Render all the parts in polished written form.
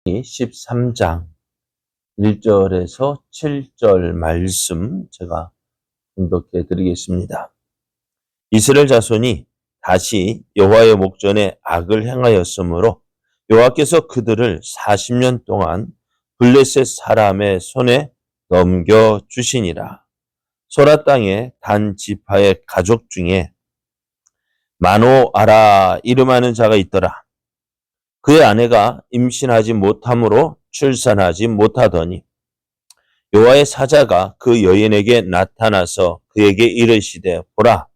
13장 1절에서 7절 말씀 제가 봉독해 드리겠습니다. 이스라엘 자손이 다시 여호와의 목전에 악을 행하였으므로 여호와께서 그들을 40년 동안 블레셋 사람의 손에 넘겨주시니라. 소라 땅의 단 지파의 가족 중에 마노아라 이름하는 자가 있더라. 그의 아내가 임신하지 못함으로 출산하지 못하더니 여호와의 사자가 그 여인에게 나타나서 그에게 이르시되 보라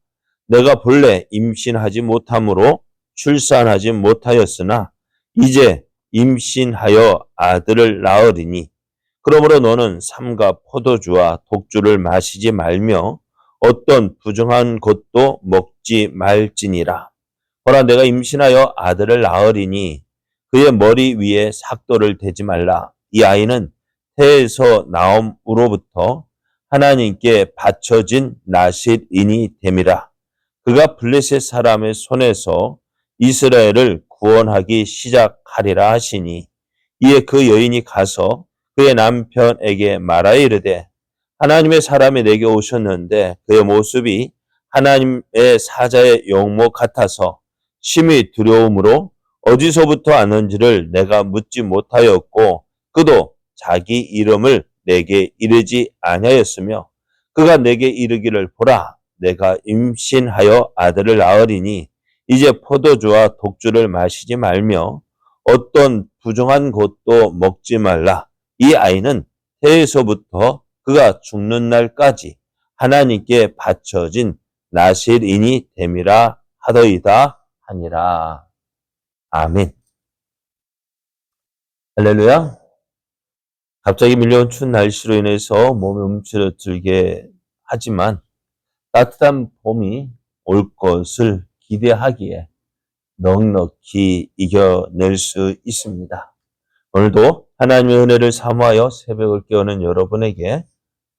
내가 본래 임신하지 못함으로 출산하지 못하였으나 이제 임신하여 아들을 낳으리니 그러므로 너는 삼가 포도주와 독주를 마시지 말며 어떤 부정한 것도 먹지 말지니라. 보라 내가 임신하여 아들을 낳으리니 그의 머리 위에 삭도를 대지 말라. 이 아이는 태에서 나옴으로부터 하나님께 바쳐진 나실인이 됨이라. 그가 블레셋 사람의 손에서 이스라엘을 구원하기 시작하리라 하시니 이에 그 여인이 가서 그의 남편에게 말하여 이르되 하나님의 사람이 내게 오셨는데 그의 모습이 하나님의 사자의 용모 같아서 심히 두려움으로 어디서부터 왔는지를 내가 묻지 못하였고 그도 자기 이름을 내게 이르지 아니하였으며 그가 내게 이르기를 보라 내가 임신하여 아들을 낳으리니 이제 포도주와 독주를 마시지 말며 어떤 부정한 것도 먹지 말라. 이 아이는 태에서부터 그가 죽는 날까지 하나님께 바쳐진 나실인이 됨이라 하더이다 하니라. 아멘. 할렐루야. 갑자기 밀려온 추운 날씨로 인해서 몸이 움츠러들게 하지만 따뜻한 봄이 올 것을 기대하기에 넉넉히 이겨낼 수 있습니다. 오늘도 하나님의 은혜를 사모하여 새벽을 깨우는 여러분에게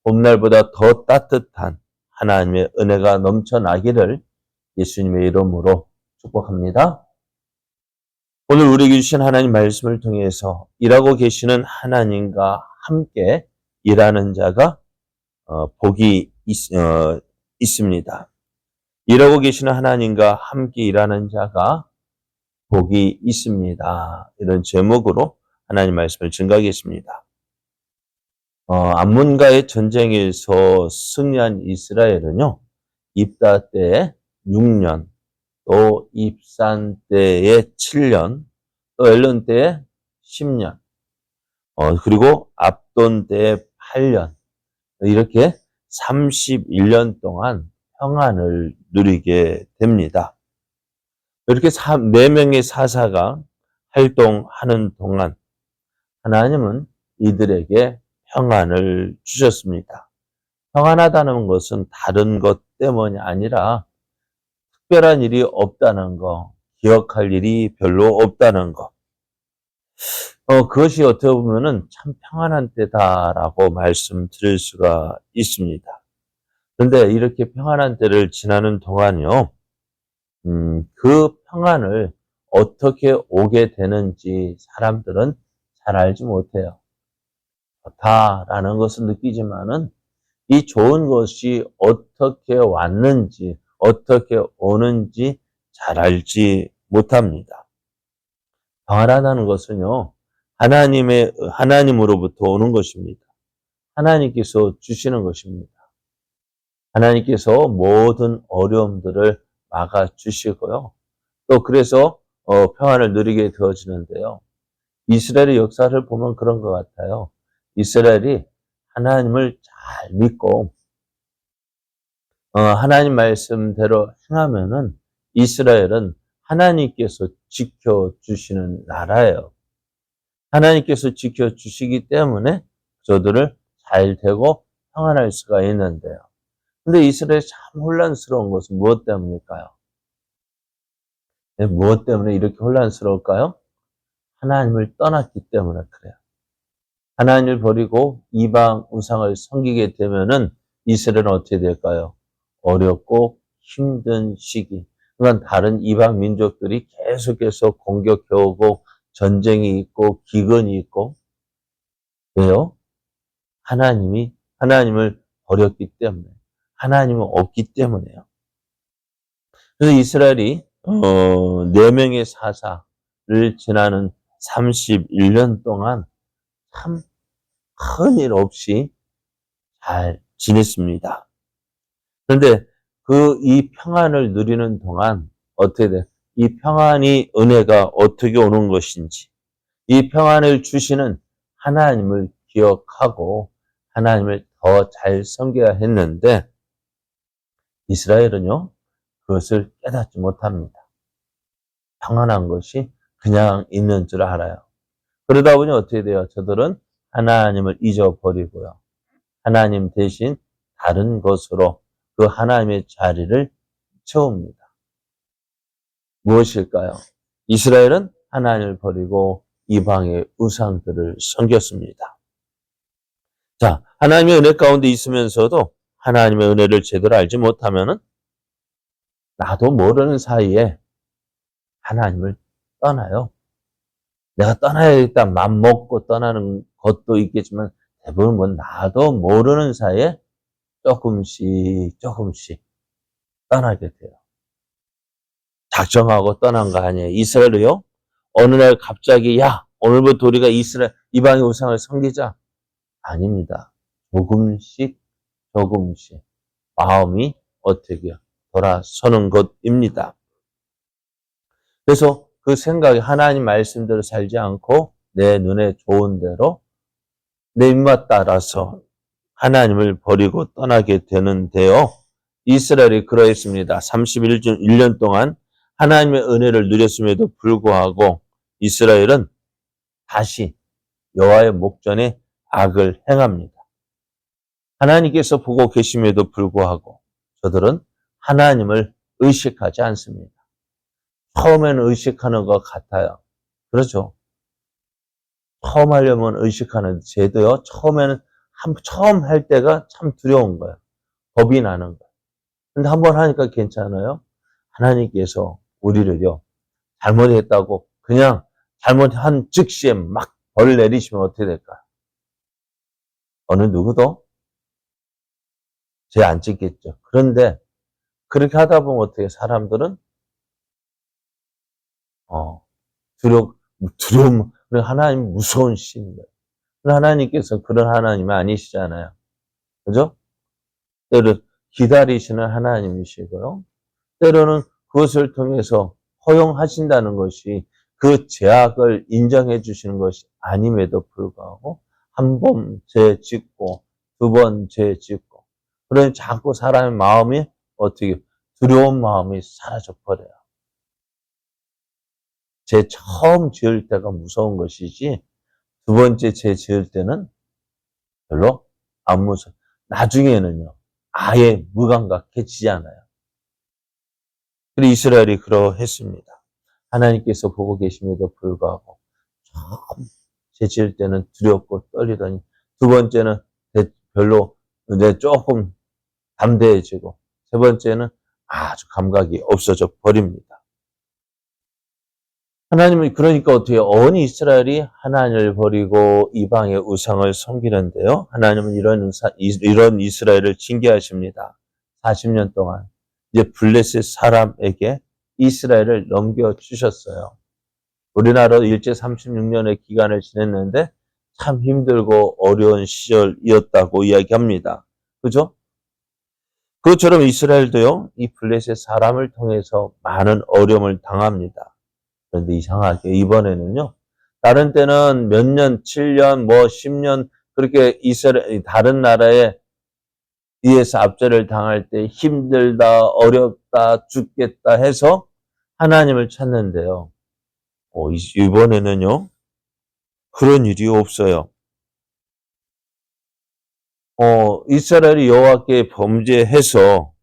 봄날보다 더 따뜻한 하나님의 은혜가 넘쳐나기를 예수님의 이름으로 축복합니다. 오늘 우리에게 주신 하나님 말씀을 통해서 일하고 계시는 하나님과 함께 일하는 자가 복이 있습니다. 일하고 계시는 하나님과 함께 일하는 자가 복이 있습니다. 이런 제목으로 하나님 말씀을 증거하겠습니다. 암몬과의 전쟁에서 승리한 이스라엘은요, 입다 때 6년, 또 입산 때에 7년, 또 엘론 때에 10년, 그리고 압돈 때에 8년, 이렇게 31년 동안 평안을 누리게 됩니다. 이렇게 4명의 사사가 활동하는 동안 하나님은 이들에게 평안을 주셨습니다. 평안하다는 것은 다른 것 때문이 아니라 특별한 일이 없다는 거, 기억할 일이 별로 없다는 거. 그것이 어떻게 보면은 참 평안한 때다라고 말씀드릴 수가 있습니다. 그런데 이렇게 평안한 때를 지나는 동안요, 그 평안을 어떻게 오게 되는지 사람들은 잘 알지 못해요. 좋다라는 것은 느끼지만은 이 좋은 것이 어떻게 왔는지, 어떻게 오는지 잘 알지 못합니다. 평안하다는 것은요, 하나님으로부터 오는 것입니다. 하나님께서 주시는 것입니다. 하나님께서 모든 어려움들을 막아주시고요. 또 그래서 평안을 누리게 되어지는데요. 이스라엘의 역사를 보면 그런 것 같아요. 이스라엘이 하나님을 잘 믿고 하나님 말씀대로 행하면은 이스라엘은 하나님께서 지켜주시는 나라예요. 하나님께서 지켜주시기 때문에 저들을 잘 되고 평안할 수가 있는데요. 근데 이스라엘이 참 혼란스러운 것은 무엇 때문일까요? 네, 무엇 때문에 이렇게 혼란스러울까요? 하나님을 떠났기 때문에 그래요. 하나님을 버리고 이방 우상을 섬기게 되면은 이스라엘은 어떻게 될까요? 어렵고 힘든 시기. 그러니까 다른 이방 민족들이 계속해서 공격해오고 전쟁이 있고 기근이 있고. 왜요? 하나님을 버렸기 때문에, 하나님은 없기 때문에요. 그래서 이스라엘이 4명의 사사를 지나는 31년 동안 참 큰일 없이 잘 지냈습니다. 그런데 이 평안을 누리는 동안 어떻게 돼? 이 평안이 은혜가 어떻게 오는 것인지, 이 평안을 주시는 하나님을 기억하고 하나님을 더 잘 섬겨야 했는데 이스라엘은요, 그것을 깨닫지 못합니다. 평안한 것이 그냥 있는 줄 알아요. 그러다 보니 어떻게 돼요? 저들은 하나님을 잊어버리고요. 하나님 대신 다른 것으로 그 하나님의 자리를 채웁니다. 무엇일까요? 이스라엘은 하나님을 버리고 이방의 우상들을 섬겼습니다. 자, 하나님의 은혜 가운데 있으면서도 하나님의 은혜를 제대로 알지 못하면은 나도 모르는 사이에 하나님을 떠나요. 내가 떠나야겠다 맘 먹고 떠나는 것도 있겠지만 대부분 나도 모르는 사이에 조금씩 떠나게 돼요. 작정하고 떠난 거 아니에요. 이스라엘이요. 어느 날 갑자기 야 오늘부터 우리가 이방의 우상을 섬기자. 아닙니다. 조금씩 마음이 어떻게 돌아서는 것입니다. 그래서 그 생각이 하나님 말씀대로 살지 않고 내 눈에 좋은 대로 내 입맛 따라서 하나님을 버리고 떠나게 되는데요. 이스라엘이 그러했습니다. 31년 동안 하나님의 은혜를 누렸음에도 불구하고 이스라엘은 다시 여호와의 목전에 악을 행합니다. 하나님께서 보고 계심에도 불구하고 저들은 하나님을 의식하지 않습니다. 처음에는 의식하는 것 같아요. 그렇죠? 처음 하려면 의식하는데 쟤도요. 처음 할 때가 참 두려운 거예요. 겁이 나는 거예요. 근데 한번 하니까 괜찮아요. 하나님께서 우리를요. 잘못했다고 그냥 잘못한 즉시에 막 벌 내리시면 어떻게 될까요? 어느 누구도 죄 안 짓겠죠. 그런데 그렇게 하다 보면 어떻게 사람들은 두려움, 하나님 무서운 신이에요. 하나님께서 그런 하나님이 아니시잖아요. 그죠? 때로 기다리시는 하나님이시고요. 때로는 그것을 통해서 허용하신다는 것이 그 죄악을 인정해 주시는 것이 아님에도 불구하고 한 번 죄 짓고 두 번 죄 짓고 그러니 자꾸 사람의 마음이 어떻게 두려운 마음이 사라져 버려요. 죄 처음 지을 때가 무서운 것이지 두 번째 죄 지을 때는 별로 안 무서워. 나중에는요. 아예 무감각해지지 않아요. 그리고 이스라엘이 그러했습니다. 하나님께서 보고 계심에도 불구하고 처음 죄 지을 때는 두렵고 떨리더니 두 번째는 별로 조금 담대해지고 세 번째는 아주 감각이 없어져 버립니다. 하나님은 그러니까 어떻게 온 이스라엘이 하나님을 버리고 이방의 우상을 섬기는데요. 하나님은 이런 이스라엘을 징계하십니다. 40년 동안 이제 블레셋 사람에게 이스라엘을 넘겨주셨어요. 우리나라도 일제 36년의 기간을 지냈는데 참 힘들고 어려운 시절이었다고 이야기합니다. 그죠? 그것처럼 이스라엘도요. 이 블레셋 사람을 통해서 많은 어려움을 당합니다. 그런데 이상하게 이번에는요. 다른 때는 몇 년, 7년, 10년 그렇게 다른 나라에 의해서 압제를 당할 때 힘들다, 어렵다, 죽겠다 해서 하나님을 찾는데요. 이번에는요. 그런 일이 없어요. 이스라엘이 여호와께 범죄해서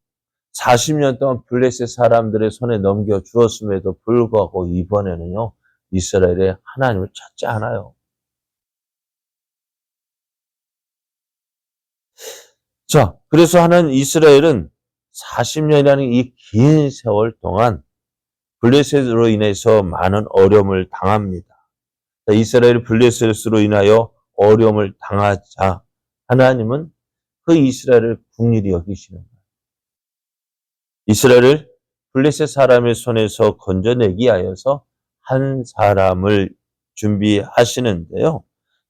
40년 동안 블레셋 사람들의 손에 넘겨주었음에도 불구하고 이번에는요. 이스라엘이 하나님을 찾지 않아요. 자, 그래서 이스라엘은 40년이라는 이 긴 세월 동안 블레셋으로 인해서 많은 어려움을 당합니다. 이스라엘이 블레셋으로 인하여 어려움을 당하자 하나님은 그 이스라엘을 긍휼히 여기시는 거예요. 이스라엘을 블레셋 사람의 손에서 건져내기 위하여서 한 사람을 준비하시는데요.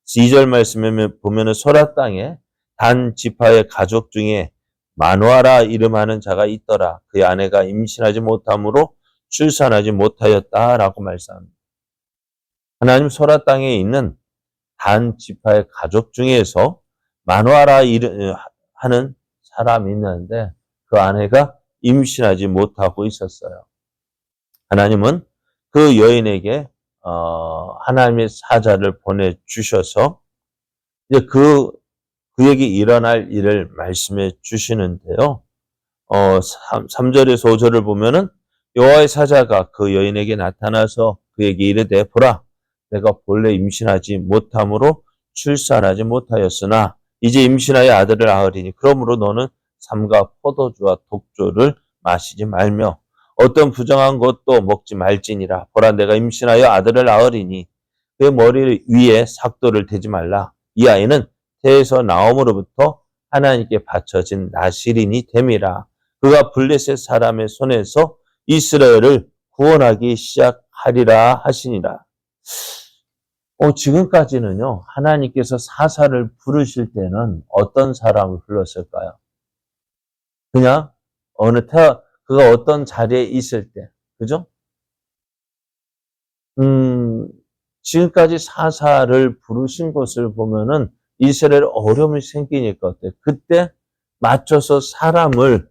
2절 말씀에 보면은 소라 땅에 단 지파의 가족 중에 마누아라 이름하는 자가 있더라. 그의 아내가 임신하지 못함으로 출산하지 못하였다라고 말씀합니다. 하나님 소라 땅에 있는 단 지파의 가족 중에서 마누아라 하는 사람이 있는데 그 아내가 임신하지 못하고 있었어요. 하나님은 그 여인에게 하나님의 사자를 보내주셔서 이제 그에게 일어날 일을 말씀해 주시는데요. 3절에서 5절을 보면은 여호와의 사자가 그 여인에게 나타나서 그에게 이르되 보라 내가 본래 임신하지 못함으로 출산하지 못하였으나 이제 임신하여 아들을 낳으리니 그러므로 너는 삼가 포도주와 독주를 마시지 말며 어떤 부정한 것도 먹지 말지니라. 보라 내가 임신하여 아들을 낳으리니 그의 머리 위에 삭도를 대지 말라. 이 아이는 태에서 나옴으로부터 하나님께 바쳐진 나실인이 됨이라. 그가 블레셋 사람의 손에서 이스라엘을 구원하기 시작하리라 하시니라. 지금까지는요, 하나님께서 사사를 부르실 때는 어떤 사람을 불렀을까요? 그냥 그가 어떤 자리에 있을 때, 그죠? 지금까지 사사를 부르신 것을 보면은 이스라엘 어려움이 생기니까 어때? 그때 맞춰서 사람을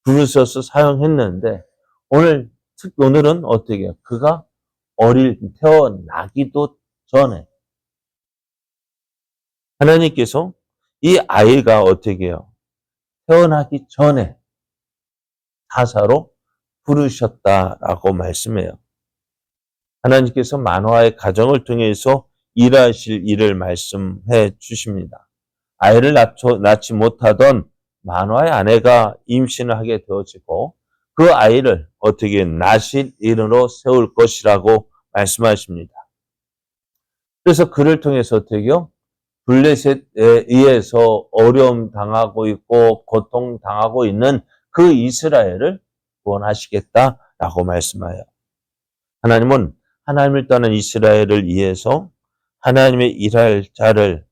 부르셔서 사용했는데 오늘은 어떻게 해요? 그가 태어나기도 전에 하나님께서 이 아이가 어떻게 해요? 태어나기 전에 사사로 부르셨다라고 말씀해요. 하나님께서 만화의 가정을 통해서 일하실 일을 말씀해 주십니다. 아이를 낳지 못하던 만화의 아내가 임신을 하게 되어지고 그 아이를 어떻게 나실 일으로 세울 것이라고 말씀하십니다. 그래서 그를 통해서 어떻게요? 블레셋에 의해서 어려움 당하고 있고 고통 당하고 있는 그 이스라엘을 구원하시겠다라고 말씀하여 하나님은 하나님을 떠난 이스라엘을 위해서 하나님의 일할 자를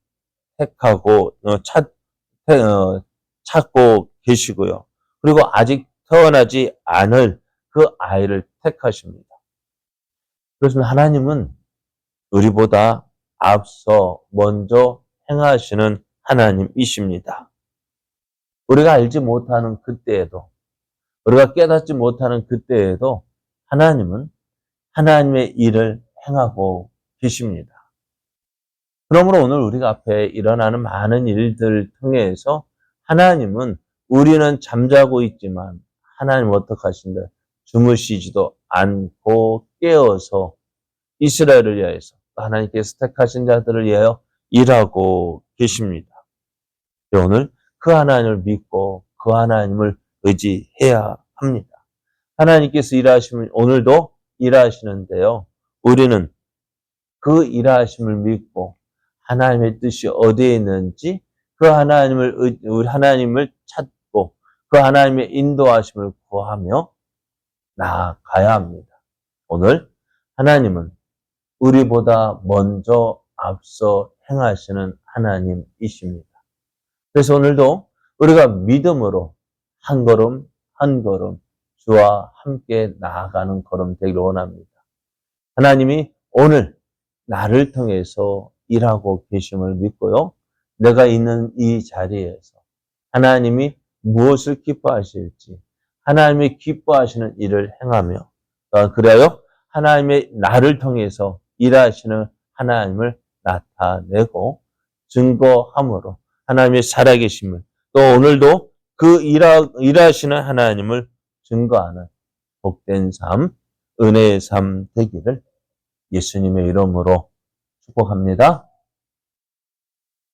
택하고 찾고 계시고요. 그리고 아직 태어나지 않을 그 아이를 택하십니다. 그래서 하나님은 우리보다 앞서 먼저 행하시는 하나님이십니다. 우리가 알지 못하는 그때에도 우리가 깨닫지 못하는 그때에도 하나님은 하나님의 일을 행하고 계십니다. 그러므로 오늘 우리가 앞에 일어나는 많은 일들을 통해서 하나님은 우리는 잠자고 있지만 하나님은 어떻게 하신다? 주무시지도 않고 깨어서 이스라엘을 위하여서 하나님께서 택하신 자들을 위하여 일하고 계십니다. 오늘 그 하나님을 믿고 그 하나님을 의지해야 합니다. 하나님께서 오늘도 일하시는데요. 우리는 그 일하심을 믿고 하나님의 뜻이 어디에 있는지 우리 하나님을 찾고 그 하나님의 인도하심을 구하며 나아가야 합니다. 오늘 하나님은 우리보다 먼저 앞서 행하시는 하나님이십니다. 그래서 오늘도 우리가 믿음으로 한 걸음 한 걸음 주와 함께 나아가는 걸음 되기를 원합니다. 하나님이 오늘 나를 통해서 일하고 계심을 믿고요. 내가 있는 이 자리에서 하나님이 무엇을 기뻐하실지 하나님이 기뻐하시는 일을 행하며 그래요 하나님의 나를 통해서 일하시는 하나님을 나타내고 증거함으로 하나님의 살아계심을 또 오늘도 그 일하시는 하나님을 증거하는 복된 삶, 은혜의 삶 되기를 예수님의 이름으로 축복합니다.